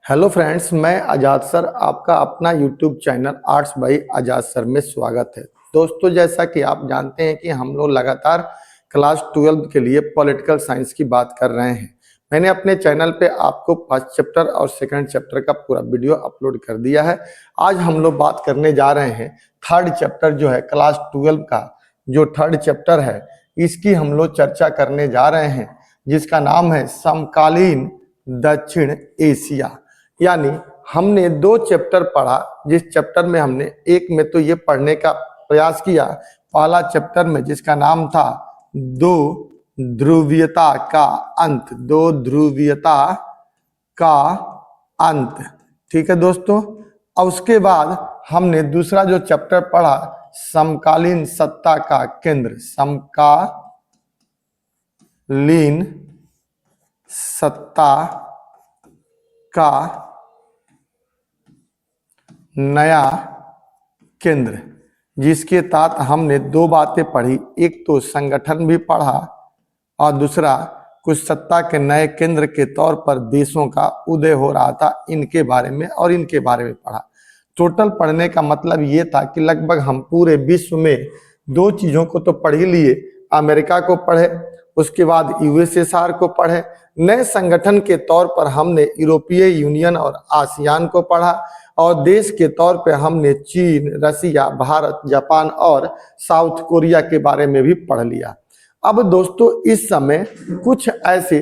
Hello friends, मैं आज़ाद sir आपका अपना YouTube channel arts by Azad sir में स्वागत है। दोस्तों, जैसा कि आप जानते हैं कि हम लोग लगातार क्लास 12 के लिए पॉलिटिकल साइंस की बात कर रहे हैं। मैंने अपने चैनल पे आपको फर्स्ट चैप्टर और सेकंड चैप्टर का पूरा वीडियो अपलोड कर दिया है। आज हम लोग बात करने जा रहे हैं थर्ड चैप्टर जो है क्लास 12 का, जो थर्ड चैप्टर है इसकी हम लोग चर्चा करने जा रहे हैं, जिसका नाम है समकालीन दक्षिण एशिया। यानी हमने दो चैप्टर पढ़ा, जिस चैप्टर में हमने एक में तो ये पढ़ने का प्रयास किया, पहला चैप्टर में जिसका नाम था दो ध्रुवीयता का अंत, दो ध्रुवीयता का अंत। ठीक है दोस्तों, और उसके बाद हमने दूसरा जो चैप्टर पढ़ा समकालीन सत्ता का केंद्र, समकालीन सत्ता का नया केंद्र, जिसके तहत हमने दो बातें पढ़ी, एक तो संगठन भी पढ़ा और दूसरा कुछ सत्ता के नए केंद्र के तौर पर देशों का उदय हो रहा था, इनके बारे में और इनके बारे में पढ़ा। टोटल पढ़ने का मतलब ये था कि लगभग हम पूरे विश्व में दो चीजों को तो पढ़ ही लिए, अमेरिका को पढ़े, उसके बाद यूएसएसआर को पढ़े, नए संगठन के तौर पर हमने यूरोपीय यूनियन और आसियान को पढ़ा, और देश के तौर पे हमने चीन, रसिया, भारत, जापान और साउथ कोरिया के बारे में भी पढ़ लिया। अब दोस्तों, इस समय कुछ ऐसे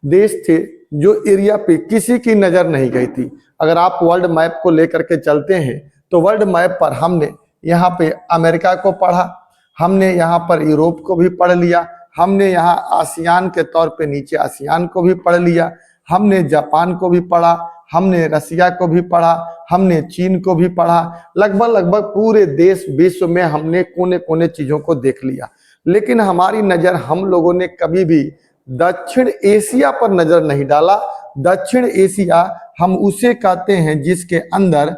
देश थे जो एरिया पे किसी की नजर नहीं गई थी। अगर आप वर्ल्ड मैप को लेकर के चलते हैं तो वर्ल्ड मैप पर हमने यहाँ पे अमेरिका को पढ़ा, हमने यहाँ पर यूरोप को भी पढ़ लिया, हमने यहाँ आसियान के तौर पे नीचे आसियान को भी पढ़ लिया, हमने जापान को भी पढ़ा, हमने रसिया को भी पढ़ा, हमने चीन को भी पढ़ा। लगभग पूरे देश विश्व में हमने कोने कोने चीजों को देख लिया, लेकिन हमारी नजर हम लोगों ने कभी भी दक्षिण एशिया पर नजर नहीं डाला। दक्षिण एशिया हम उसे कहते हैं जिसके अंदर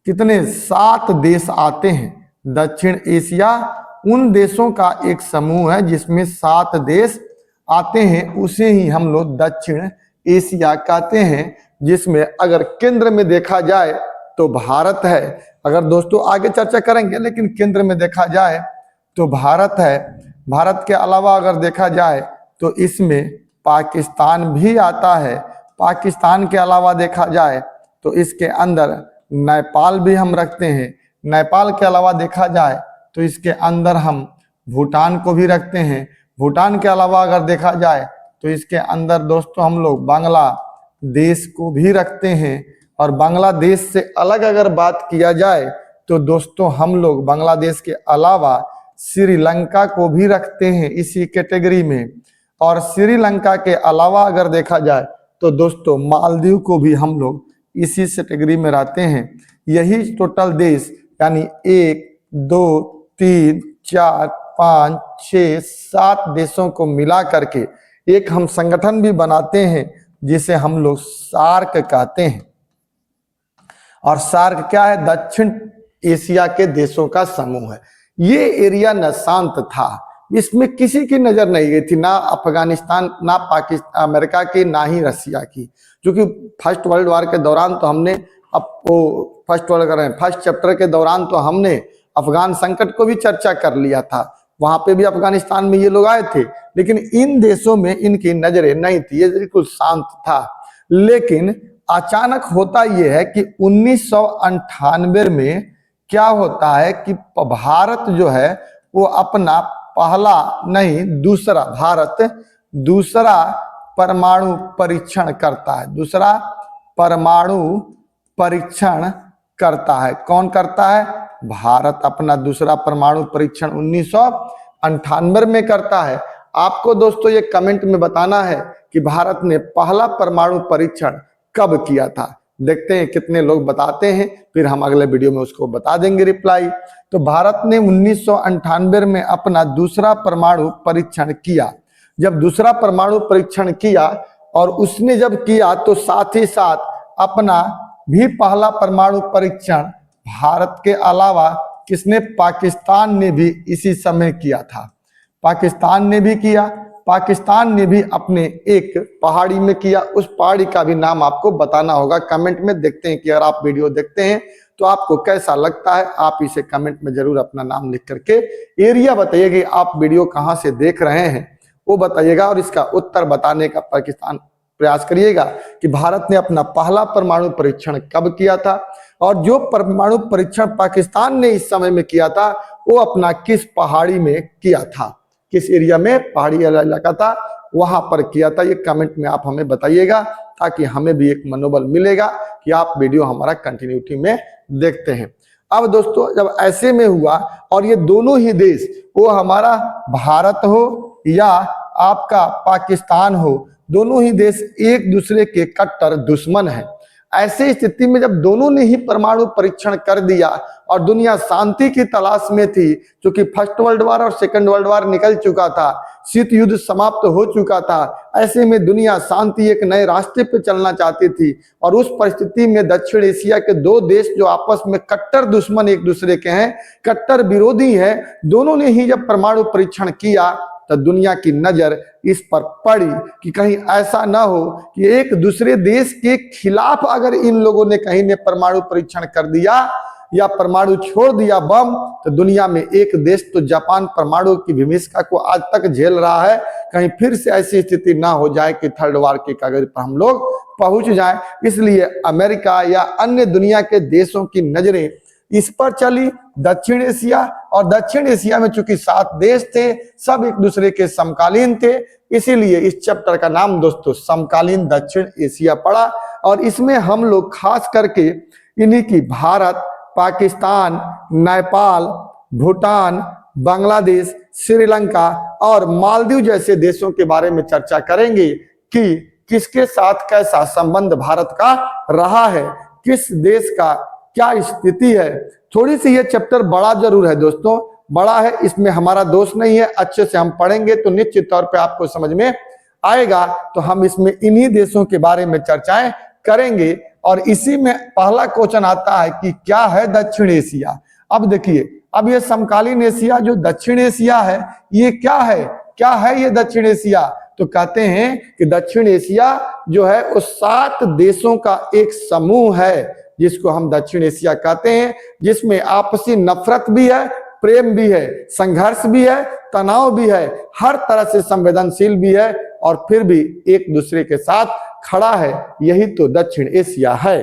कितने 7 देश आते हैं। दक्षिण एशिया उन देशों का एक समूह है जिसमें 7 देश आते हैं, उसे ही हम लोग दक्षिण एशिया कहते हैं, जिसमें अगर केंद्र में देखा जाए तो भारत है। अगर दोस्तों आगे चर्चा करेंगे, लेकिन केंद्र में देखा जाए तो भारत है। भारत के अलावा अगर देखा जाए तो इसमें पाकिस्तान भी आता है। पाकिस्तान के अलावा देखा जाए तो इसके अंदर नेपाल भी हम रखते हैं। नेपाल के अलावा देखा जाए तो इसके अंदर हम भूटान को भी रखते हैं। भूटान के अलावा अगर देखा जाए तो इसके अंदर दोस्तों हम लोग बांग्लादेश को भी रखते हैं। और बांग्लादेश से अलग अगर बात किया जाए तो दोस्तों हम लोग बांग्लादेश के अलावा श्रीलंका को भी रखते हैं इसी कैटेगरी में। और श्रीलंका के अलावा अगर देखा जाए तो दोस्तों मालदीव को भी हम लोग इसी कैटेगरी में रहते हैं। यही टोटल देश यानी 1 2 3 4 5 6 7 देशों को मिला करके एक हम संगठन भी बनाते हैं, जिसे हम लोग सार्क कहते हैं। और सार्क क्या है? दक्षिण एशिया के देशों का समूह है। ये एरिया न शांत था, इसमें किसी की नजर नहीं गई थी, ना अफगानिस्तान, ना पाकिस्तान, अमेरिका की, ना ही रसिया की। क्योंकि फर्स्ट वर्ल्ड वार के दौरान तो हमने फर्स्ट चैप्टर के दौरान तो हमने अफगान संकट को भी चर्चा कर लिया था। वहां पे भी अफगानिस्तान में ये लोग आए थे, लेकिन इन देशों में इनकी नजरें नहीं थी, ये बिल्कुल शांत था। लेकिन अचानक होता यह है कि 1998 में क्या होता है कि भारत जो है वो अपना पहला नहीं दूसरा परमाणु परीक्षण करता है। दूसरा परमाणु परीक्षण करता है। कौन करता है? भारत अपना दूसरा परमाणु परीक्षण 1998 में करता है। आपको दोस्तों ये कमेंट में बताना है कि भारत ने पहला परमाणु परीक्षण कब किया था। देखते हैं कितने लोग बताते हैं, फिर हम अगले वीडियो में उसको बता देंगे रिप्लाई। तो भारत ने 1998 में अपना दूसरा परमाणु परीक्षण किया। जब दूसरा परमाणु परीक्षण किया और उसने जब किया तो साथ ही साथ अपना भी पहला परमाणु परीक्षण भारत के अलावा किसने? पाकिस्तान ने भी इसी समय किया था। पाकिस्तान ने भी किया पाकिस्तान ने भी अपने एक पहाड़ी में किया। उस पहाड़ी का भी नाम आपको बताना होगा कमेंट में। देखते हैं कि अगर आप वीडियो देखते हैं तो आपको कैसा लगता है। आप इसे कमेंट में जरूर अपना नाम लिख करके एरिया बताइएगा कि आप वीडियो कहां से देख रहे हैं वो बताइएगा, और इसका उत्तर बताने का पाकिस्तान प्रयास करिएगा कि भारत ने अपना पहला परमाणु परीक्षण कब किया था, और जो परमाणु परीक्षण पाकिस्तान ने इस समय में किया था वो अपना किस पहाड़ी में किया था, किस एरिया में, पहाड़ी इलाका था वहां पर किया था। ये कमेंट में आप हमें बताइएगा ताकि हमें भी एक मनोबल मिलेगा कि आप वीडियो हमारा कंटिन्यूटी में देखते हैं। अब दोस्तों जब ऐसे में हुआ और ये दोनों ही देश, वो हमारा भारत हो या आपका पाकिस्तान हो, दोनों ही देश एक दूसरे के कट्टर दुश्मन हैं। ऐसी स्थिति में जब दोनों ने ही परमाणु परीक्षण कर दिया और दुनिया शांति की तलाश में थी, क्योंकि फर्स्ट वर्ल्ड वॉर और सेकंड वर्ल्ड वॉर निकल चुका था, शीत युद्ध समाप्त हो चुका था, ऐसे में दुनिया शांति एक नए रास्ते पर चलना चाहती थी। और उस परिस्थिति में दक्षिण एशिया के दो देश जो आपस में कट्टर दुश्मन एक दूसरे के हैं, कट्टर विरोधी हैं, दोनों ने ही जब परमाणु परीक्षण किया तो दुनिया की नजर इस पर पड़ी कि कहीं ऐसा ना हो कि एक दूसरे देश के खिलाफ अगर इन लोगों ने कहीं ने परमाणु परीक्षण कर दिया या परमाणु छोड़ दिया बम, तो दुनिया में एक देश तो जापान परमाणु की विभीषिका को आज तक झेल रहा है। कहीं फिर से ऐसी स्थिति ना हो जाए कि थर्ड वार के कागज पर हम लोग पहुंच जाएं। इसलिए अमेरिका या अन्य दुनिया के देशों की नजरें इस पर चली, दक्षिण एशिया, और दक्षिण एशिया में चूंकि 7 देश थे, सब एक दूसरे के समकालीन थे, इसीलिए इस चैप्टर का नाम दोस्तों समकालीन दक्षिण एशिया पड़ा। और इसमें हम लोग खास करके इन्हीं की भारत, पाकिस्तान, नेपाल, भूटान, बांग्लादेश, श्रीलंका और मालदीव जैसे देशों के बारे में चर्चा करेंगे कि किसके साथ कैसा संबंध भारत का रहा है, किस देश का क्या स्थिति है। थोड़ी सी ये चैप्टर बड़ा जरूर है दोस्तों, बड़ा है, इसमें हमारा दोष नहीं है। अच्छे से हम पढ़ेंगे तो निश्चित तौर पे आपको समझ में आएगा। तो हम इसमें इन्हीं देशों के बारे में चर्चाएं करेंगे। और इसी में पहला क्वेश्चन आता है कि क्या है दक्षिण एशिया। अब देखिए, अब ये समकालीन एशिया जो दक्षिण एशिया है, ये क्या है, क्या है ये दक्षिण एशिया। तो कहते हैं कि दक्षिण एशिया जो है वो 7 देशों का एक समूह है जिसको हम दक्षिण एशिया कहते हैं, जिसमें आपसी नफरत भी है, प्रेम भी है, संघर्ष भी है, तनाव भी है, हर तरह से संवेदनशील भी है, और फिर भी एक दूसरे के साथ खड़ा है। यही तो दक्षिण एशिया है।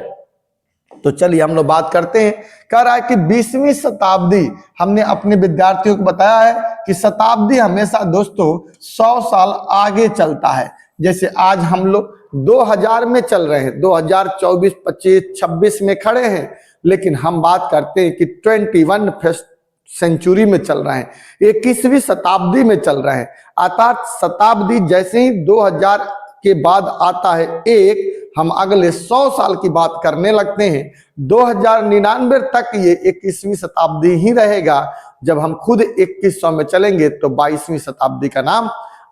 तो चलिए हम लोग बात करते हैं। कह रहा है कि 20वीं शताब्दी, हमने अपने विद्यार्थियों को बताया है कि शताब्दी हमेशा दोस्तों 100 साल आगे चलता है। जैसे आज हम लोग 2000 में चल रहे हैं, 2024, 25, 26 में खड़े हैं, लेकिन हम बात करते हैं कि 21st सेंचुरी में चल रहे हैं, 21वीं शताब्दी में चल रहे हैं। अर्थात शताब्दी जैसे ही 2000 के बाद आता है एक, हम अगले 100 साल की बात करने लगते हैं। 2099 तक ये 21वीं शताब्दी ही रहेगा। जब हम खुद 2100 में चलेंगे तो 22वीं शताब्दी का नाम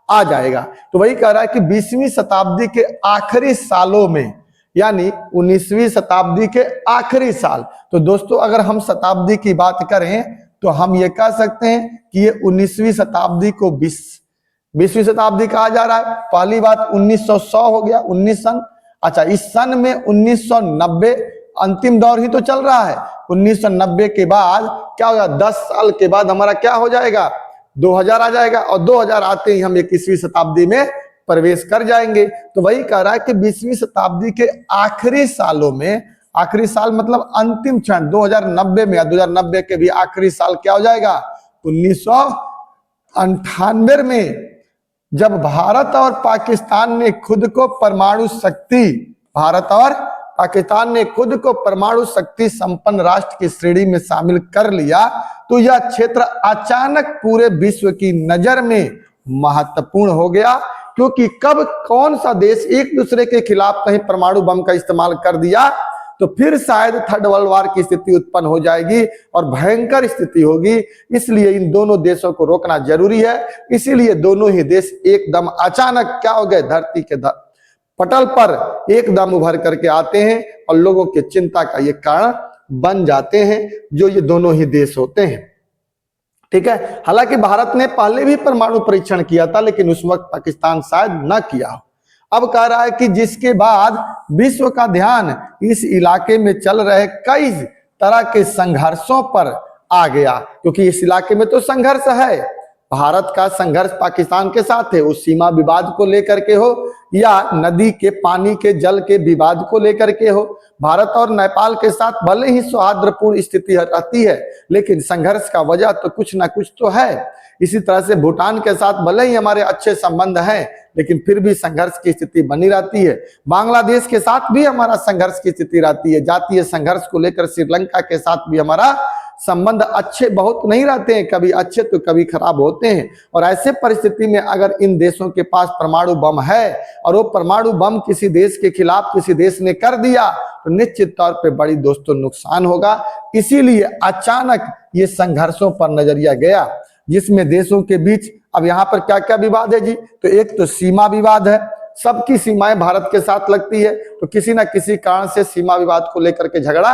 आ जाएगा। तो वही कह रहा है कि 20वीं शताब्दी के आखिरी सालों में, यानी 19वीं शताब्दी के आखिरी साल। तो दोस्तों अगर हम शताब्दी की बात करें तो हम ये कह सकते हैं कि ये 19वीं शताब्दी को 20वीं शताब्दी कहा जा रहा है। पहली बात 1900 हो गया, 19 सन। अच्छा, इस सन में 1990 अंतिम दौर ही तो चल रहा है। 1990 के बाद क्या होगा, 10 साल के बाद हमारा क्या हो जाएगा, 2000 आ जाएगा, और 2000 आते ही हम 21वीं शताब्दी में प्रवेश कर जाएंगे। तो वही कह रहा है कि 20वीं शताब्दी के आखिरी सालों में, आखिरी साल मतलब अंतिम क्षण 2090 में, 2090 के भी आखिरी साल क्या हो जाएगा, 1998 में, जब भारत और पाकिस्तान ने खुद को परमाणु शक्ति, भारत और पाकिस्तान ने खुद को परमाणु शक्ति संपन्न राष्ट्र की श्रेणी में शामिल कर लिया, तो यह क्षेत्र अचानक पूरे विश्व की नजर में महत्वपूर्ण हो गया। क्योंकि कब कौन सा देश एक दूसरे के खिलाफ कहीं परमाणु बम का इस्तेमाल कर दिया तो फिर शायद थर्ड वर्ल्ड वॉर की स्थिति उत्पन्न हो जाएगी और भयंकर स्थिति होगी। इसलिए इन दोनों देशों को रोकना जरूरी है। इसीलिए दोनों ही देश एकदम अचानक क्या हो गए, धरती के पटल पर एकदम उभर करके आते हैं और लोगों के चिंता का ये कारण बन जाते हैं, जो ये दोनों ही देश होते हैं। ठीक है। हालांकि भारत ने पहले भी परमाणु परीक्षण किया था, लेकिन उस वक्त पाकिस्तान शायद न किया हो। अब कह रहा है कि जिसके बाद विश्व का ध्यान इस इलाके में चल रहे कई तरह के संघर्षों पर आ गया, क्योंकि इस इलाके में तो संघर्ष है। भारत का संघर्ष पाकिस्तान के साथ है, उस सीमा विवाद को लेकर के हो या नदी के पानी के जल के विवाद को लेकर के हो। भारत और नेपाल के साथ भले ही सौहार्दपूर्ण स्थिति रहती है, लेकिन संघर्ष का वजह तो कुछ ना कुछ तो है। इसी तरह से भूटान के साथ भले ही हमारे अच्छे संबंध हैं, लेकिन फिर भी संघर्ष की स्थिति बनी रहती है। बांग्लादेश के साथ भी हमारा संघर्ष की स्थिति रहती है। जातीय संघर्ष को लेकर श्रीलंका के साथ भी हमारा संबंध अच्छे बहुत नहीं रहते हैं, कभी अच्छे तो कभी खराब होते हैं। और ऐसे परिस्थिति में अगर इन देशों के पास परमाणु बम है और वो परमाणु बम किसी देश के खिलाफ किसी देश ने कर दिया, तो निश्चित तौर पे बड़ी दोस्तों नुकसान होगा। इसीलिए अचानक ये संघर्षों पर नजरिया गया, जिसमें देशों के बीच अब यहाँ पर क्या क्या विवाद है जी। तो एक तो सीमा विवाद है, सबकी सीमाएं भारत के साथ लगती है, तो किसी ना किसी कारण से सीमा विवाद को लेकर के झगड़ा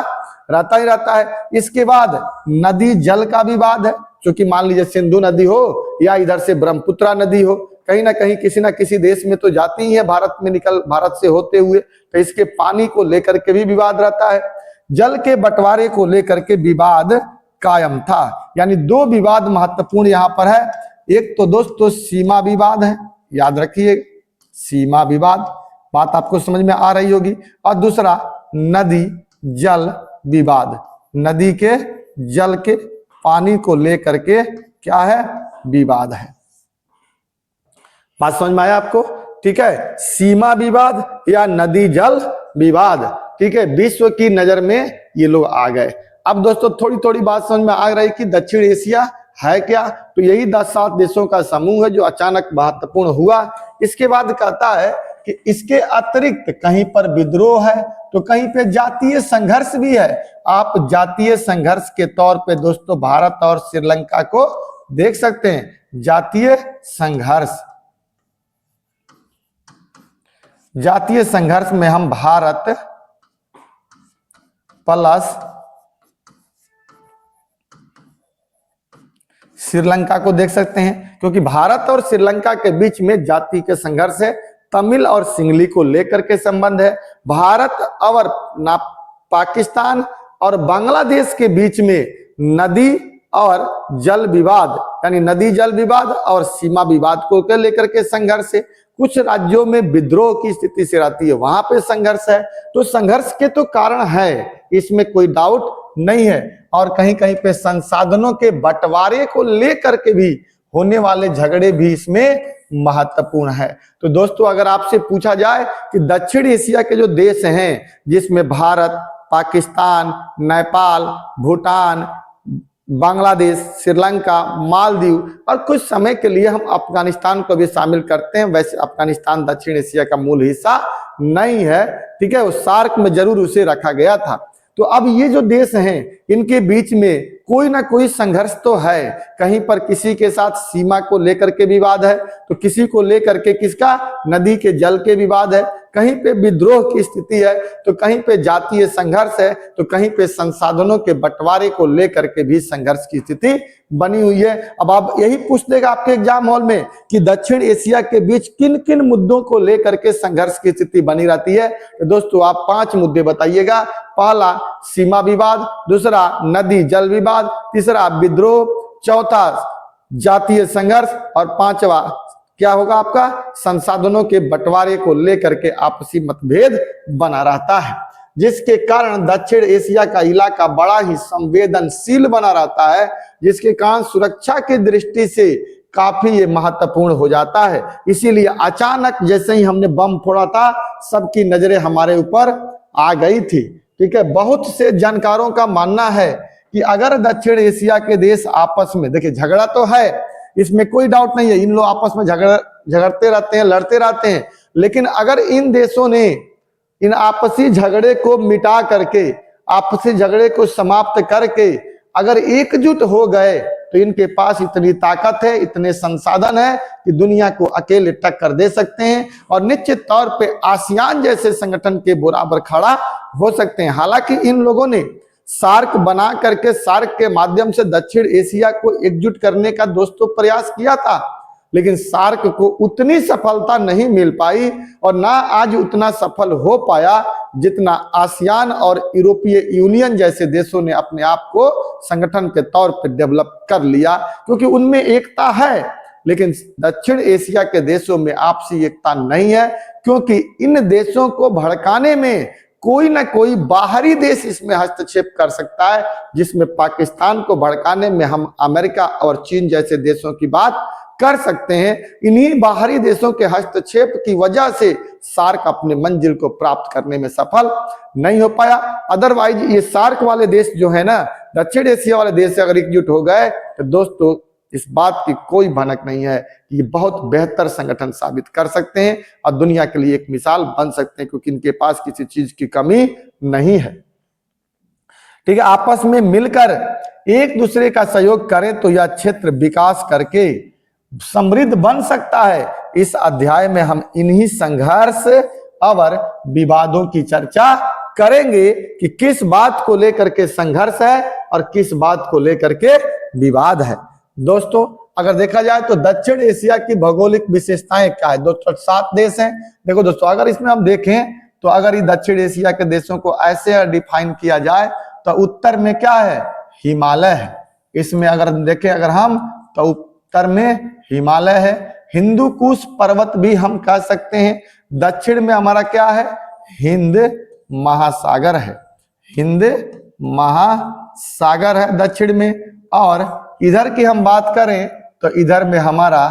रहता ही रहता है। इसके बाद नदी जल का विवाद है, क्योंकि मान लीजिए सिंधु नदी हो या इधर से ब्रह्मपुत्रा नदी हो, कहीं ना कहीं किसी ना किसी देश में तो जाती ही है भारत से होते हुए, तो इसके पानी को लेकर के भी विवाद रहता है। जल के बंटवारे को लेकर के विवाद कायम था, यानी दो विवाद महत्वपूर्ण यहाँ पर है। एक तो दोस्तों सीमा विवाद है, याद रखिए सीमा विवाद, बात आपको समझ में आ रही होगी। और दूसरा नदी जल विवाद, नदी के जल के पानी को लेकर के क्या है, विवाद है। बात समझ में आया आपको? ठीक है, सीमा विवाद या नदी जल विवाद, ठीक है, विश्व की नजर में ये लोग आ गए। अब दोस्तों थोड़ी थोड़ी बात समझ में आ रही कि दक्षिण एशिया है क्या, तो यही 10-7 देशों का समूह है जो अचानक महत्वपूर्ण हुआ। इसके बाद कहता है कि इसके अतिरिक्त कहीं पर विद्रोह है, तो कहीं पे जातीय संघर्ष भी है। आप जातीय संघर्ष के तौर पे दोस्तों भारत और श्रीलंका को देख सकते हैं। जातीय संघर्ष में हम भारत प्लस श्रीलंका को देख सकते हैं, क्योंकि भारत और श्रीलंका के बीच में जाति के संघर्ष है। तमिल और सिंगली को लेकर के संबंध है। भारत और पाकिस्तान और बांग्लादेश के बीच में नदी और जल विवाद, यानी नदी जल विवाद और सीमा विवाद को लेकर के संघर्ष है। कुछ राज्यों में विद्रोह की स्थिति से रहती है, वहां पे संघर्ष है। तो संघर्ष के तो कारण है, इसमें कोई डाउट नहीं है। और कहीं कहीं पे संसाधनों के बंटवारे को लेकर के भी होने वाले झगड़े भी इसमें महत्वपूर्ण है। तो दोस्तों अगर आपसे पूछा जाए कि दक्षिण एशिया के जो देश हैं, जिसमें भारत, पाकिस्तान, नेपाल, भूटान, बांग्लादेश, श्रीलंका, मालदीव और कुछ समय के लिए हम अफगानिस्तान को भी शामिल करते हैं। वैसे अफगानिस्तान दक्षिण एशिया का मूल हिस्सा नहीं है, ठीक है, उस सार्क में जरूर उसे रखा गया था। तो अब ये जो देश हैं, इनके बीच में कोई ना कोई संघर्ष तो है। कहीं पर किसी के साथ सीमा को लेकर के विवाद है, तो किसी को लेकर के किसका, नदी के जल के विवाद है। कहीं पे विद्रोह की स्थिति है, तो कहीं पे जातीय संघर्ष है, तो कहीं पे संसाधनों के बंटवारे को लेकर के भी संघर्ष की स्थिति बनी हुई है। अब आप यही पूछ देगा आपके एग्जाम हॉल में कि दक्षिण एशिया के बीच किन किन मुद्दों को लेकर के संघर्ष की स्थिति बनी रहती है। तो दोस्तों आप 5 मुद्दे बताइएगा। पहला सीमा विवाद, दूसरा नदी जल विवाद, तीसरा विद्रोह, चौथा जातीय संघर्ष और पांचवा क्या होगा आपका, संसाधनों के बंटवारे को लेकर के आपसी मतभेद बना रहता है, जिसके कारण दक्षिण एशिया का इलाका बड़ा ही संवेदनशील बना रहता है, जिसके कारण सुरक्षा की दृष्टि से काफी ये महत्वपूर्ण हो जाता है। इसीलिए अचानक जैसे ही हमने बम फोड़ा था, सबकी नजरें हमारे ऊपर आ गई थी, ठीक है। बहुत से जानकारों का मानना है कि अगर दक्षिण एशिया के देश आपस में, देखिए झगड़ा तो है, इसमें कोई डाउट नहीं है, इन लोग आपस में झगड़ते रहते हैं, लड़ते रहते हैं, लेकिन अगर इन देशों ने इन आपसी झगड़े को मिटा करके, आपसी झगड़े को समाप्त करके अगर एकजुट हो गए, तो इनके पास इतनी ताकत है, इतने संसाधन है कि दुनिया को अकेले टक्कर दे सकते हैं और निश्चित तौर पे आसियान जैसे संगठन के बराबर खड़ा हो सकते हैं। हालांकि इन लोगों ने सार्क बना करके सार्क के माध्यम से दक्षिण एशिया को एकजुट करने का दोस्तों प्रयास किया था, लेकिन सार्क को उतनी सफलता नहीं मिल पाई और ना आज उतना सफल हो पाया जितना आसियान और यूरोपीय यूनियन जैसे देशों ने अपने आप को संगठन के तौर पर डेवलप कर लिया, क्योंकि उनमें एकता है। लेकिन दक्षिण एशिया के देशों में आपसी एकता नहीं है, क्योंकि इन देशों को भड़काने में कोई ना कोई बाहरी देश इसमें हस्तक्षेप कर सकता है, जिसमें पाकिस्तान को भड़काने में हम अमेरिका और चीन जैसे देशों की बात कर सकते हैं। इन्हीं बाहरी देशों के हस्तक्षेप की वजह से सार्क अपने मंजिल को प्राप्त करने में सफल नहीं हो पाया। अदरवाइज ये सार्क वाले देश जो है ना, दक्षिण एशिया वाले देश अगर एकजुट हो गए तो दोस्तों इस बात की कोई भनक नहीं है कि ये बहुत बेहतर संगठन साबित कर सकते हैं और दुनिया के लिए एक मिसाल बन सकते हैं, क्योंकि इनके पास किसी चीज की कमी नहीं है। ठीक है, आपस में मिलकर एक दूसरे का सहयोग करें तो यह क्षेत्र विकास करके समृद्ध बन सकता है। इस अध्याय में हम इन्हीं संघर्ष और विवादों की चर्चा करेंगे कि किस बात को लेकर के संघर्ष है और किस बात को लेकर के विवाद है। दोस्तों अगर देखा जाए तो दक्षिण एशिया की भौगोलिक विशेषताएं क्या है दोस्तों? 7 देश हैं। देखो दोस्तों, अगर इसमें हम देखें तो अगर ये दक्षिण एशिया के देशों को ऐसे डिफाइन किया जाए तो उत्तर में क्या है? हिमालय है। इसमें अगर देखें अगर हम तो उत्तर में हिमालय है, हिंदू कुश पर्वत भी हम कह सकते हैं। दक्षिण में हमारा क्या है? हिंद महासागर है, हिंद महासागर है दक्षिण में। और इधर की हम बात करें तो इधर में हमारा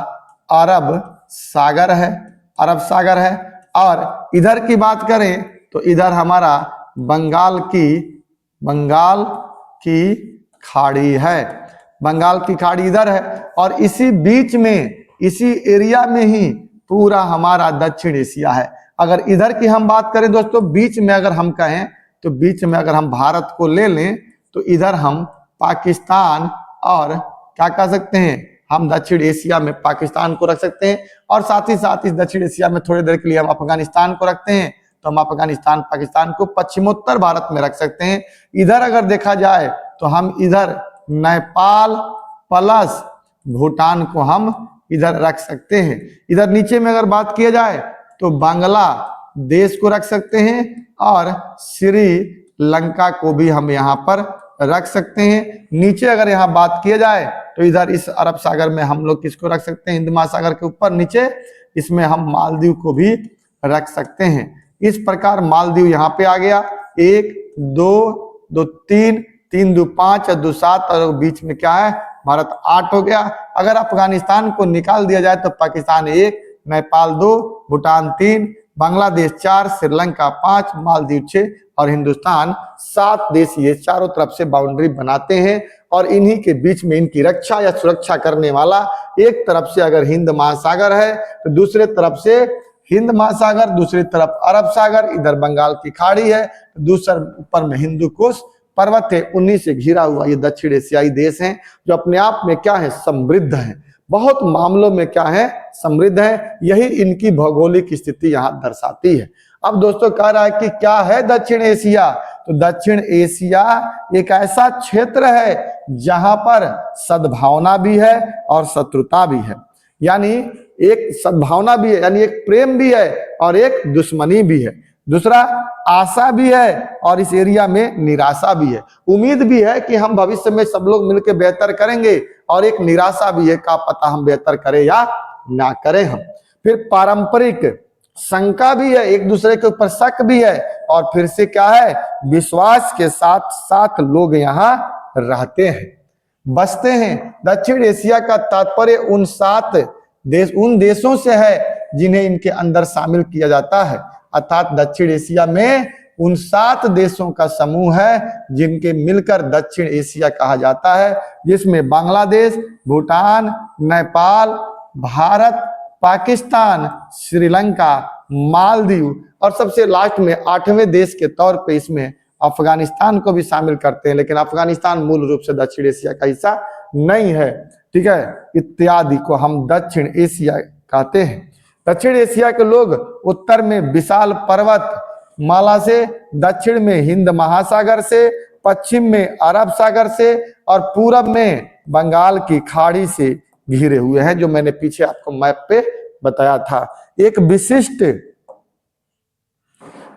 अरब सागर है, अरब सागर है। और इधर की बात करें तो इधर हमारा बंगाल की खाड़ी है, बंगाल की खाड़ी इधर है। और इसी बीच में, इसी एरिया में ही पूरा हमारा दक्षिण एशिया है। अगर इधर की हम बात करें दोस्तों, बीच में अगर हम कहें तो बीच में अगर हम भारत को ले लें तो इधर हम पाकिस्तान और क्या कह सकते हैं, हम दक्षिण एशिया में पाकिस्तान को रख सकते हैं। और साथ ही साथ इस दक्षिण एशिया में थोड़ी देर के लिए हम अफगानिस्तान को रखते हैं, तो हम अफगानिस्तान पाकिस्तान को पश्चिमोत्तर भारत में रख सकते हैं। इधर अगर देखा जाए तो हम इधर नेपाल प्लस भूटान को हम इधर रख सकते हैं। इधर नीचे में अगर बात किया जाए तो बांग्लादेश को रख सकते हैं और श्रीलंका को भी हम यहाँ पर रख सकते हैं। नीचे अगर यहाँ बात किया जाए तो इधर इस अरब सागर में हम लोग किसको रख सकते हैं? हिंद महासागर के ऊपर नीचे इसमें हम मालदीव को भी रख सकते हैं। इस प्रकार मालदीव यहाँ पे आ गया। 1 2 2 3 3 2 5 और 2 7 और बीच में क्या है? भारत 8 हो गया। अगर अफगानिस्तान को निकाल दिया जाए तो पाकिस्तान 1, नेपाल 2, भूटान 3, बांग्लादेश 4, श्रीलंका 5, मालदीव 6 और हिंदुस्तान 7 देश ये चारों तरफ से बाउंड्री बनाते हैं। और इन्हीं के बीच में इनकी रक्षा या सुरक्षा करने वाला एक तरफ से अगर हिंद महासागर है तो दूसरे तरफ से हिंद महासागर, दूसरी तरफ अरब सागर, इधर बंगाल की खाड़ी है, दूसरे ऊपर में हिंदू कुश पर्वत है। उन्हीं से घिरा हुआ ये दक्षिण एशियाई देश हैं जो अपने आप में क्या है? समृद्ध है, बहुत मामलों में क्या है? समृद्ध है। यही इनकी भौगोलिक स्थिति यहाँ दर्शाती है। अब दोस्तों कह रहा है कि क्या है दक्षिण एशिया? तो दक्षिण एशिया एक ऐसा क्षेत्र है जहां पर सद्भावना भी है और शत्रुता भी है। यानी एक सद्भावना भी है, यानी एक प्रेम भी है और एक दुश्मनी भी है। दूसरा आशा भी है और इस एरिया में निराशा भी है। उम्मीद भी है कि हम भविष्य में सब लोग मिलकर बेहतर करेंगे और एक निराशा भी है, क्या पता हम बेहतर करें या ना करें हम। फिर पारंपरिक शंका भी है, एक दूसरे के ऊपर शक भी है। और फिर से क्या है? विश्वास के साथ साथ लोग यहाँ रहते हैं, बसते हैं। दक्षिण एशिया का तात्पर्य उन देशों से है जिन्हें इनके अंदर शामिल किया जाता है। अर्थात दक्षिण एशिया में उन 7 देशों का समूह है जिनके मिलकर दक्षिण एशिया कहा जाता है, जिसमें बांग्लादेश, भूटान, नेपाल, भारत, पाकिस्तान, श्रीलंका, मालदीव और सबसे लास्ट में 8वें देश के तौर पे इसमें अफगानिस्तान को भी शामिल करते हैं। लेकिन अफगानिस्तान मूल रूप से दक्षिण एशिया का हिस्सा नहीं है। ठीक है, इत्यादि को हम दक्षिण एशिया कहते हैं। दक्षिण एशिया के लोग उत्तर में विशाल पर्वत माला से, दक्षिण में हिंद महासागर से पश्चिम में अरब सागर से और पूरब में बंगाल की खाड़ी से घिरे हुए हैं, जो मैंने पीछे आपको मैप पे बताया था। एक विशिष्ट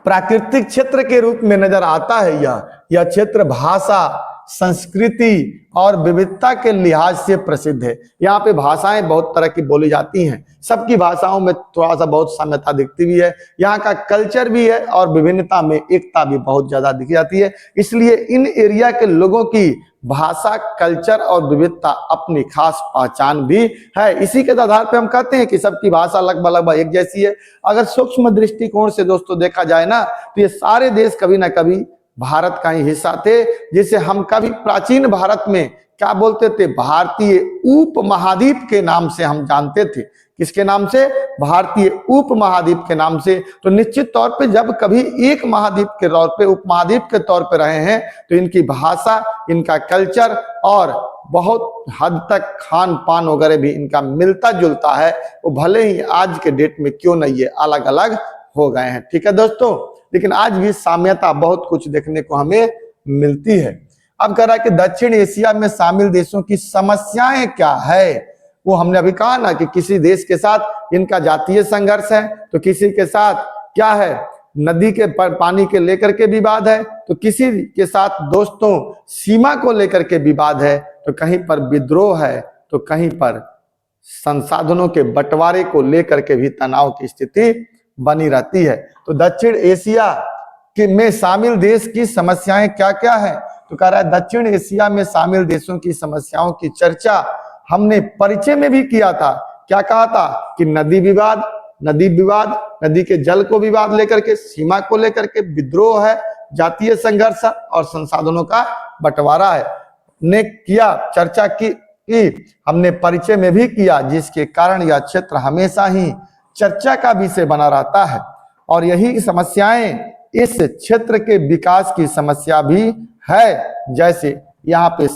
प्राकृतिक क्षेत्र के रूप में नजर आता है यह क्षेत्र भाषा, संस्कृति और विविधता के लिहाज से प्रसिद्ध है। यहाँ पे भाषाएं बहुत तरह की बोली जाती हैं, सबकी भाषाओं में थोड़ा सा बहुत साम्यता दिखती भी है। यहाँ का कल्चर भी है और विभिन्नता में एकता भी बहुत ज्यादा दिखी जाती है। इसलिए इन एरिया के लोगों की भाषा, कल्चर और विविधता अपनी खास पहचान भी है। इसी के आधार पर हम कहते हैं कि सबकी भाषा लगभग एक जैसी है। अगर सूक्ष्म दृष्टिकोण से दोस्तों देखा जाए ना, तो ये सारे देश कभी ना कभी भारत का ही हिस्सा थे, जिसे हम कभी प्राचीन भारत में क्या बोलते थे, भारतीय उपमहाद्वीप के नाम से हम जानते थे। किसके नाम से? भारतीय उपमहाद्वीप के नाम से। तो निश्चित तौर पे जब कभी एक महाद्वीप के तौर पे, उपमहाद्वीप के तौर पे रहे हैं, तो इनकी भाषा, इनका कल्चर और बहुत हद तक खान पान वगैरह भी इनका मिलता जुलता है। वो भले ही आज के डेट में क्यों नहीं ये अलग अलग हो गए हैं, ठीक है दोस्तों, लेकिन आज भी साम्यता बहुत कुछ देखने को हमें मिलती है। अब कह रहा है कि दक्षिण एशिया में शामिल देशों की समस्याएं क्या है। वो हमने अभी कहा ना कि किसी देश के साथ इनका जातीय संघर्ष है, तो किसी के साथ क्या है, नदी के पानी के लेकर के विवाद है, तो किसी के साथ दोस्तों सीमा को लेकर के विवाद है, तो कहीं पर विद्रोह है, तो कहीं पर संसाधनों के बंटवारे को लेकर के भी तनाव की स्थिति बनी रहती है। तो दक्षिण एशिया के में शामिल देश की समस्याएं क्या क्या है, तो कह रहा है दक्षिण एशिया में शामिल देशों की समस्याओं की चर्चा हमने परिचय में भी किया था। क्या कहा था कि नदी विवाद, नदी के जल को विवाद लेकर के, सीमा को लेकर के विद्रोह है, जातीय संघर्ष और संसाधनों का बंटवारा है, ने किया, चर्चा की हमने परिचय में भी किया, जिसके कारण यह क्षेत्र हमेशा ही चर्चा का विषय बना रहता है। और यही समस्याएं इस क्षेत्र के विकास की समस्या भी है। जैसे यहाँ पे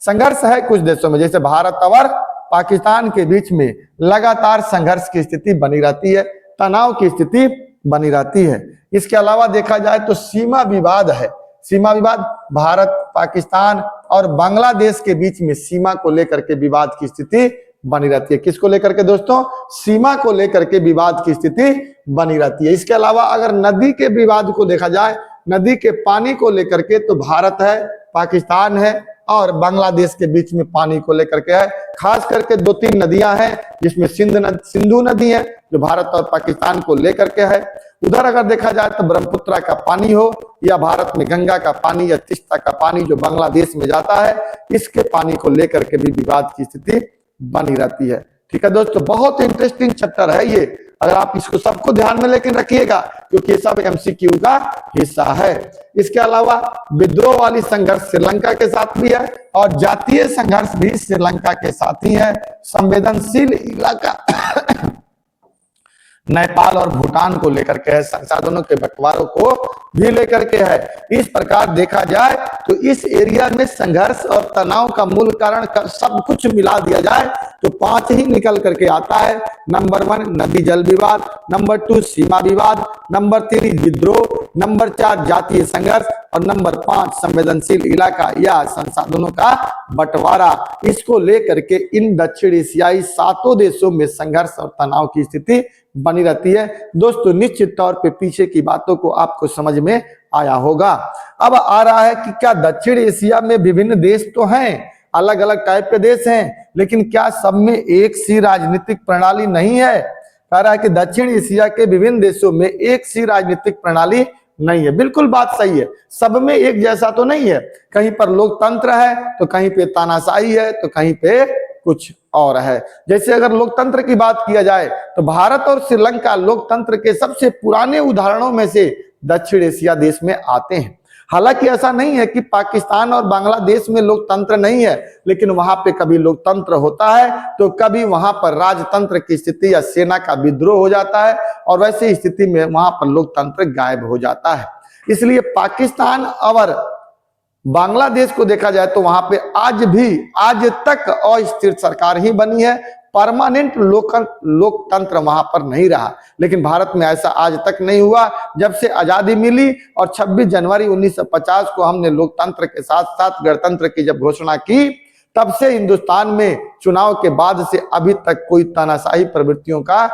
संघर्ष है कुछ देशों में, जैसे भारत और पाकिस्तान के बीच में लगातार संघर्ष की स्थिति बनी रहती है, तनाव की स्थिति बनी रहती है। इसके अलावा देखा जाए तो सीमा विवाद है। सीमा विवाद भारत, पाकिस्तान और बांग्लादेश के बीच में सीमा को लेकर के विवाद की स्थिति बनी रहती है। किसको लेकर के दोस्तों? सीमा को लेकर के विवाद की स्थिति बनी रहती है। इसके अलावा अगर नदी के विवाद को देखा जाए, नदी के पानी को लेकर के, तो भारत है, पाकिस्तान है और बांग्लादेश के बीच में पानी को लेकर के है। खास करके 2-3 नदियां हैं, जिसमें सिंधु नदी है जो भारत और पाकिस्तान को लेकर के है। उधर अगर देखा जाए तो ब्रह्मपुत्रा का पानी हो या भारत में गंगा का पानी या तीस्ता का पानी जो बांग्लादेश में जाता है, इसके पानी को लेकर के भी विवाद की स्थिति बनी रहती है। ठीक है दोस्तों, बहुत इंटरेस्टिंग चैप्टर है ये, अगर आप इसको सबको ध्यान में लेकिन रखिएगा, क्योंकि ये सब एमसीक्यू का हिस्सा है। इसके अलावा विद्रोह वाली संघर्ष श्रीलंका के साथ भी है और जातीय संघर्ष भी श्रीलंका के साथ ही है। संवेदनशील इलाका नेपाल और भूटान को लेकर के है, संसाधनों के बंटवारों को भी लेकर के है। इस प्रकार देखा जाए तो इस एरिया में संघर्ष और तनाव का मूल कारण सब कुछ मिला दिया जाए तो 5 ही निकल करके आता है। नंबर 1 नदी जल विवाद, नंबर 2 सीमा विवाद, नंबर 3 विद्रोह, नंबर 4 जातीय संघर्ष और नंबर 5 संवेदनशील इलाका या संसाधनों का बंटवारा। इसको लेकर के इन दक्षिण एशियाई 7 देशों में संघर्ष और तनाव की स्थिति बनी रहती है। दोस्तों निश्चित तौर पे पीछे की बातों को आपको समझ में आया होगा। अब आ रहा है कि क्या दक्षिण एशिया में विभिन्न देश तो हैं, अलग अलग टाइप के देश हैं, लेकिन क्या सब में एक सी राजनीतिक प्रणाली नहीं है? कह रहा है कि दक्षिण एशिया के विभिन्न देशों में एक सी राजनीतिक प्रणाली नहीं है। बिल्कुल बात सही है, सब में एक जैसा तो नहीं है। कहीं पर लोकतंत्र है तो कहीं पे तानाशाही है तो कहीं पे कुछ और है। जैसे अगर लोकतंत्र की बात किया जाए तो भारत और श्रीलंका लोकतंत्र के सबसे पुराने उदाहरणों में से दक्षिण एशिया देश में आते हैं। हालांकि ऐसा नहीं है कि पाकिस्तान और बांग्लादेश में लोकतंत्र नहीं है, लेकिन वहां पे कभी लोकतंत्र होता है तो कभी वहां पर राजतंत्र की स्थिति या सेना का विद्रोह हो जाता है और वैसे स्थिति में वहां पर लोकतंत्र गायब हो जाता है। इसलिए पाकिस्तान और बांग्लादेश को देखा जाए तो वहां पे आज तक अस्थिर सरकार ही बनी है। परमानेंट लोकतंत्र वहां पर नहीं रहा। लेकिन भारत में ऐसा आज तक नहीं हुआ। जब से आजादी मिली और 26 जनवरी 1950 को हमने लोकतंत्र के साथ साथ गणतंत्र की जब घोषणा की, तब से हिंदुस्तान में चुनाव के बाद से अभी तक कोई तानाशाही प्रवृत्तियों का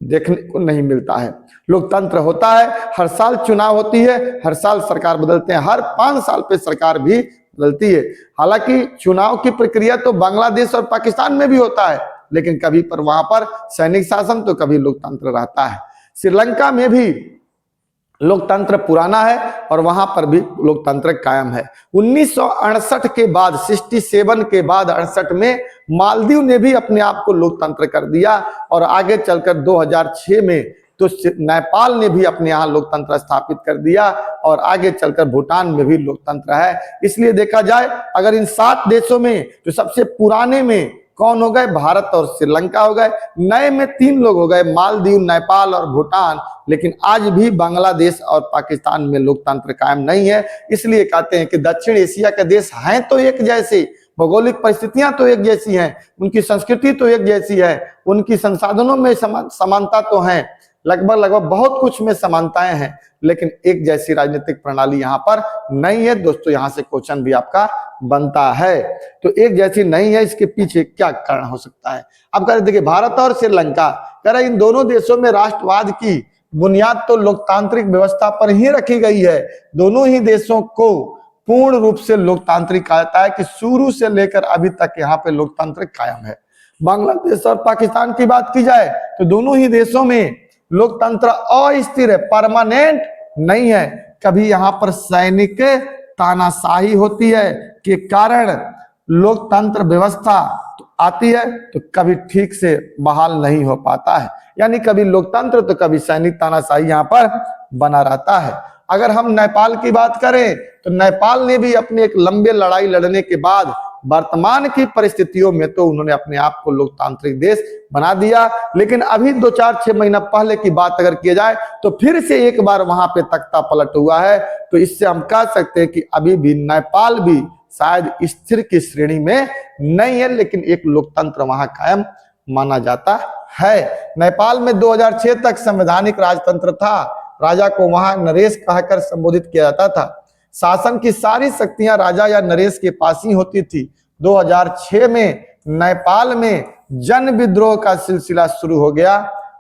देखने को नहीं मिलता है। लोकतंत्र होता है, हर साल चुनाव होती है, हर साल सरकार बदलते हैं, हर 5 साल पे सरकार भी बदलती है। हालांकि चुनाव की प्रक्रिया तो बांग्लादेश और पाकिस्तान में भी होता है, लेकिन कभी पर वहां पर सैनिक शासन तो कभी लोकतंत्र रहता है। श्रीलंका में भी लोकतंत्र पुराना है और वहां पर भी लोकतंत्र कायम है। 1968 के बाद 67 के बाद 68 में मालदीव ने भी अपने आप को लोकतंत्र कर दिया और आगे चलकर 2006 में तो नेपाल ने भी अपने यहाँ लोकतंत्र स्थापित कर दिया और आगे चलकर भूटान में भी लोकतंत्र है। इसलिए देखा जाए अगर इन 7 देशों में तो सबसे पुराने में कौन हो गए? भारत और श्रीलंका हो गए। नए में 3 लोग हो गए, मालदीव, नेपाल और भूटान। लेकिन आज भी बांग्लादेश और पाकिस्तान में लोकतंत्र कायम नहीं है। इसलिए कहते हैं कि दक्षिण एशिया के देश हैं तो एक जैसे, भौगोलिक परिस्थितियां तो एक जैसी हैं, उनकी संस्कृति तो एक जैसी है, उनकी संसाधनों में समानता तो है, लगभग बहुत कुछ में समानताएं हैं, लेकिन एक जैसी राजनीतिक प्रणाली यहाँ पर नहीं है। दोस्तों यहाँ से क्वेश्चन भी आपका बनता है, तो एक जैसी नहीं है, इसके पीछे क्या कारण हो सकता है? अब कह रहे देखिए भारत और श्रीलंका, कह रहे इन दोनों देशों में राष्ट्रवाद की बुनियाद तो लोकतांत्रिक व्यवस्था पर ही रखी गई है। दोनों ही देशों को पूर्ण रूप से लोकतांत्रिक कहा जाता है कि शुरू से लेकर अभी तक यहाँ पे लोकतंत्र कायम है। बांग्लादेश और पाकिस्तान की बात की जाए तो दोनों ही देशों में लोकतंत्र अस्थिर है, परमानेंट नहीं है। कभी यहाँ पर सैनिक तानाशाही होती है के कारण लोकतंत्र व्यवस्था तो आती है तो कभी ठीक से बहाल नहीं हो पाता है। यानी कभी लोकतंत्र तो कभी सैनिक तानाशाही यहाँ पर बना रहता है। अगर हम नेपाल की बात करें तो नेपाल ने भी अपने एक लंबे लड़ाई लड़ने के बाद वर्तमान की परिस्थितियों में तो उन्होंने अपने आप को लोकतांत्रिक देश बना दिया। लेकिन अभी 2-4-6 महीना पहले की बात अगर किया जाए तो फिर से एक बार वहां पे तख्ता पलट हुआ है। तो इससे हम कह सकते हैं कि अभी भी नेपाल भी शायद स्थिर की श्रेणी में नहीं है, लेकिन एक लोकतंत्र वहां कायम माना जाता है। नेपाल में 2006 तक संवैधानिक राजतंत्र था। राजा को वहां नरेश कहकर संबोधित किया जाता था। शासन की सारी शक्तियां राजा या नरेश के पास ही होती थी। 2006 में नेपाल में जन विद्रोह का सिलसिला शुरू हो गया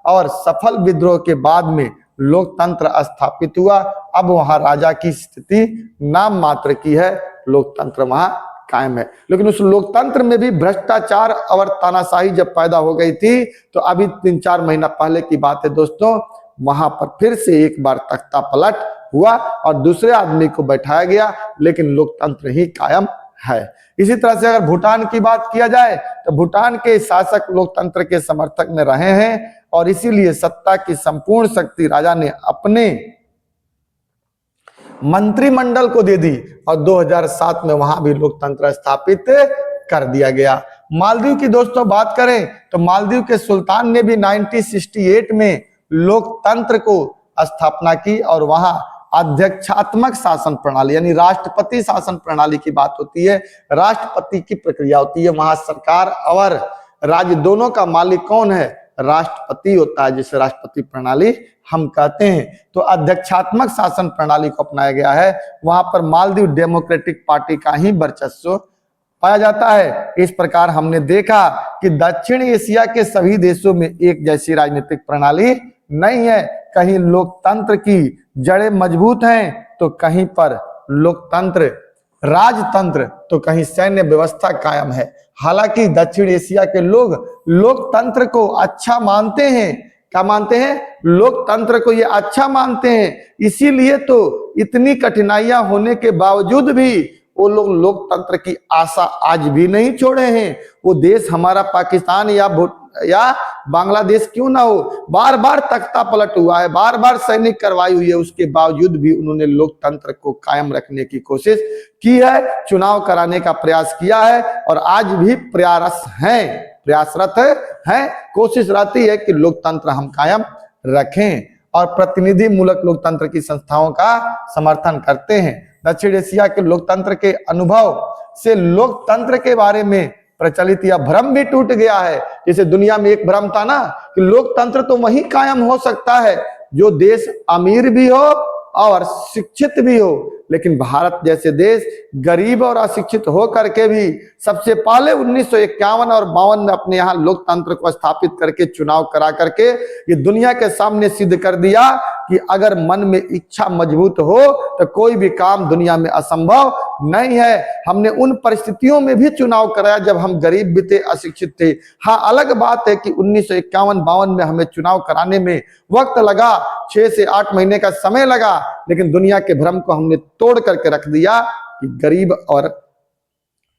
और सफल विद्रोह के बाद में लोकतंत्र स्थापित हुआ। अब वहां राजा की स्थिति नाम मात्र की है, लोकतंत्र वहां कायम है। लेकिन उस लोकतंत्र में भी भ्रष्टाचार और तानाशाही जब पैदा हो गई थी तो अभी 3-4 महीना पहले की बात है दोस्तों, वहां पर फिर से एक बार तख्ता पलट हुआ और दूसरे आदमी को बैठाया गया, लेकिन लोकतंत्र ही कायम है। इसी तरह से अगर भूटान की बात किया जाए तो भूटान के शासक लोकतंत्र के समर्थक में रहे हैं और इसीलिए सत्ता की संपूर्ण शक्ति राजा ने अपने मंत्रिमंडल को दे दी और 2007 में वहां भी लोकतंत्र स्थापित कर दिया गया। मालदीव की दोस्तों बात करें तो मालदीव के सुल्तान ने भी 1968 में लोकतंत्र को स्थापना की और वहां अध्यक्षात्मक शासन प्रणाली यानी राष्ट्रपति शासन प्रणाली की बात होती है। राष्ट्रपति की प्रक्रिया होती है, वहां सरकार और राज्य दोनों का मालिक कौन है? राष्ट्रपति होता है, जिसे राष्ट्रपति प्रणाली हम कहते हैं। तो अध्यक्षात्मक शासन प्रणाली को अपनाया गया है। वहां पर मालदीव डेमोक्रेटिक पार्टी का ही वर्चस्व पाया जाता है। इस प्रकार हमने देखा कि दक्षिण एशिया के सभी देशों में एक जैसी राजनीतिक प्रणाली नहीं है। कहीं लोकतंत्र की जड़ें मजबूत हैं तो कहीं पर लोकतंत्र राजतंत्र तो कहीं सैन्य व्यवस्था कायम है। हालांकि दक्षिण एशिया के लोग लोकतंत्र को अच्छा मानते हैं। क्या मानते हैं? लोकतंत्र को ये अच्छा मानते हैं। इसीलिए तो इतनी कठिनाइयां होने के बावजूद भी वो लोग लोकतंत्र की आशा आज भी नहीं छोड़े हैं। वो देश हमारा पाकिस्तान या बांग्लादेश क्यों ना हो, बार बार तख्ता पलट हुआ है, बार बार सैनिक कार्रवाई हुई है, उसके बावजूद भी उन्होंने लोकतंत्र को कायम रखने की कोशिश की है, चुनाव कराने का प्रयास किया है और आज भी प्रयासरत हैं। कोशिश रहती है कि लोकतंत्र हम कायम रखें और प्रतिनिधि मूलक लोकतंत्र की संस्थाओं का समर्थन करते हैं। दक्षिण एशिया के लोकतंत्र के अनुभव से लोकतंत्र के बारे में प्रचलित या भ्रम भी टूट गया है। जैसे दुनिया में एक भ्रम था ना कि लोकतंत्र तो वही कायम हो सकता है जो देश अमीर भी हो और शिक्षित भी हो, लेकिन भारत जैसे देश गरीब और अशिक्षित हो करके भी सबसे पहले 1951 और 52 में अपने यहाँ लोकतंत्र को स्थापित करके चुनाव करा करके ये दुनिया के सामने सिद्ध कर दिया कि अगर मन में इच्छा मजबूत हो तो कोई भी काम दुनिया में असंभव नहीं है। हमने उन परिस्थितियों में भी चुनाव कराया जब हम गरीब भी थे, अशिक्षित थे। हाँ, अलग बात है कि 1951-52 में हमें चुनाव कराने में वक्त लगा, 6 से 8 महीने का समय लगा, लेकिन दुनिया के भ्रम को हमने तोड़ करके रख दिया कि गरीब और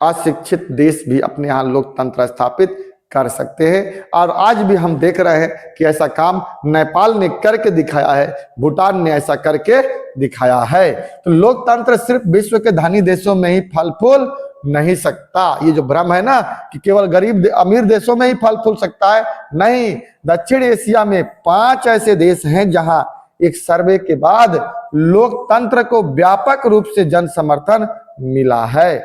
अशिक्षित देश भी अपने यहाँ लोकतंत्र स्थापित कर सकते हैं। और आज भी हम देख रहे हैं कि ऐसा काम नेपाल ने करके दिखाया है, भूटान ने ऐसा करके दिखाया है। तो लोकतंत्र सिर्फ विश्व के धनी देशों में ही फल फूल नहीं सकता। ये जो भ्रम है ना कि केवल गरीब अमीर देशों में ही फल फूल सकता है, नहीं। दक्षिण एशिया में 5 ऐसे देश हैं जहां एक सर्वे के बाद लोकतंत्र को व्यापक रूप से जन समर्थन मिला है।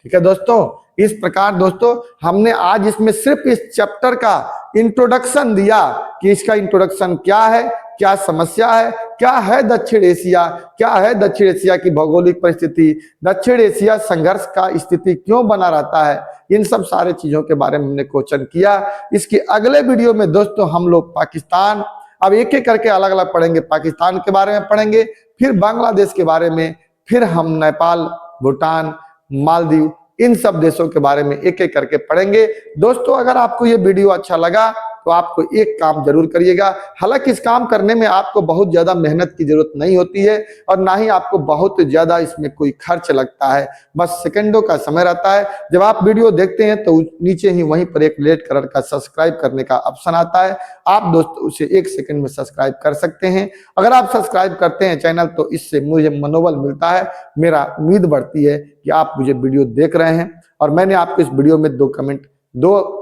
ठीक है दोस्तों, इस प्रकार दोस्तों हमने आज इसमें सिर्फ इस चैप्टर का इंट्रोडक्शन दिया कि इसका इंट्रोडक्शन क्या है, क्या समस्या है, क्या है दक्षिण एशिया, क्या है दक्षिण एशिया की भौगोलिक परिस्थिति, दक्षिण एशिया संघर्ष का स्थिति क्यों बना रहता है, इन सब सारे चीजों के बारे में हमने क्वेश्चन किया। इसके अगले वीडियो में दोस्तों हम लोग पाकिस्तान, अब एक एक करके अलग अलग पढ़ेंगे, पाकिस्तान के बारे में पढ़ेंगे, फिर बांग्लादेश के बारे में, फिर हम नेपाल, भूटान, मालदीव, इन सब देशों के बारे में एक एक करके पढ़ेंगे। दोस्तों अगर आपको ये वीडियो अच्छा लगा तो आपको एक काम जरूर करिएगा। हालांकि इस काम करने में आपको बहुत ज्यादा मेहनत की जरूरत नहीं होती है और ना ही आपको बहुत ज्यादा इसमें कोई खर्च लगता है, बस सेकंडों का समय रहता है। जब आप वीडियो देखते हैं तो नीचे ही वहीं पर एक रेड कलर का सब्सक्राइब करने का ऑप्शन आता है, आप दोस्तों उसे 1 सेकंड में सब्सक्राइब कर सकते हैं। अगर आप सब्सक्राइब करते हैं चैनल तो इससे मुझे मनोबल मिलता है, मेरा उम्मीद बढ़ती है कि आप मुझे वीडियो देख रहे हैं। और मैंने आपको इस वीडियो में 2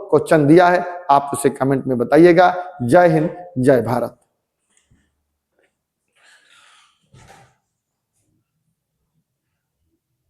क्वेश्चन दिया है, आप उसे कमेंट में बताइएगा। जय हिंद, जय भारत।